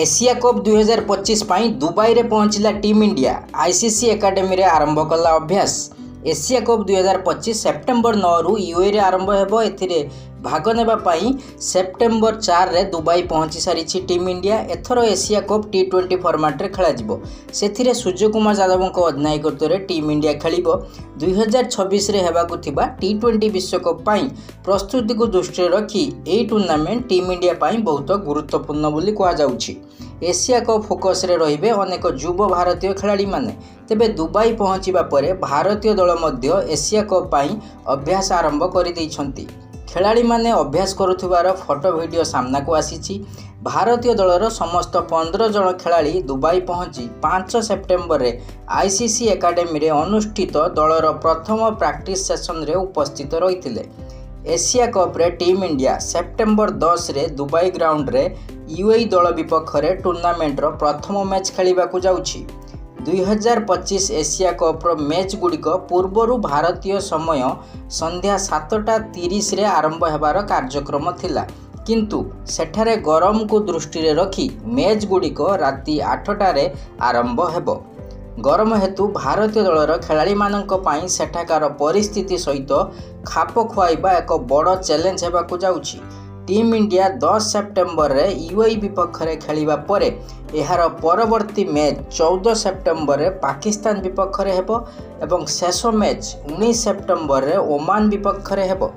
Asia cup 2025 ପାଇଁ Dubai पहुंचला team India. ICC academy रे आरंभ कला अभ्यास। एशिया कप 2025 सेप्टेम्बर 9 रु यूए रे आरंभ हेबो। एथिरे भाग नेबा पई सेप्टेम्बर 4 रे दुबई पहुंची सारी टीम इंडिया। एथर एशिया कप T20 फॉर्मेट रे खेला जिवो। सेथिरे सूर्य कुमार यादव को अधिनायकत्व रे टीम इंडिया खेलिबो। 2026 रे हेबाकु थिबा T20 विश्वकप पई प्रस्तुति को दृष्टि रखी एई टूर्नामेंट टीम इंडिया पई बहुत गुरुत्वपूर्ण बोली कहा जाउछि। एशिया कप फोकस रे रहिबे अनेक युवा भारतीय खिलाड़ी माने। तेबे दुबई पहुंचीबा परे भारतीय दल मध्य एशिया कप पई अभ्यास आरंभ करि दैछंती। खिलाड़ी माने अभ्यास करुथिबार फोटो वीडियो सामना को आसीछि। भारतीय दलर समस्त 15 जन खिलाड़ी दुबई पहुंची 5 सेप्टेम्बर रे आईसीसी एकाडेमी रे अनुष्ठित दलर प्रथम प्रैक्टिस सेशन रे उपस्थित रहिथिले। एशिया कप रे टीम इंडिया सेप्टेम्बर 10 रे दुबई ग्राउंड रे यूएई दल विपक्ष रे टूर्नामेंट रो प्रथम मैच खेलिबा को जाउछि। 2025 एशिया कप रो मैच गुड़िक पूर्वरु भारतीय समय संध्या 7:30 रे आरंभ हेबार कार्यक्रम थिला, किंतु सेठारे गरम को दृष्टि रे रखी मैच गुड़िक राति 8टा रे आरंभ हेबो। गरम हेतु भारतीय दलर खिलाड़ी मानक पई सेठाकार परिस्थिति सहित खाप खुआइबा एक बड़ चैलेंज हेबाकु जाउछि। टीम इंडिया 10 सेप्टेम्बर रे यूएई विपक्ष रे खेलिबा परे एहार परवर्ती मैच 14 सेप्टेम्बर रे पाकिस्तान विपक्ष रे हेबो एवं शेष मैच 19 सेप्टेम्बर रे ओमान विपक्ष रे हेबो।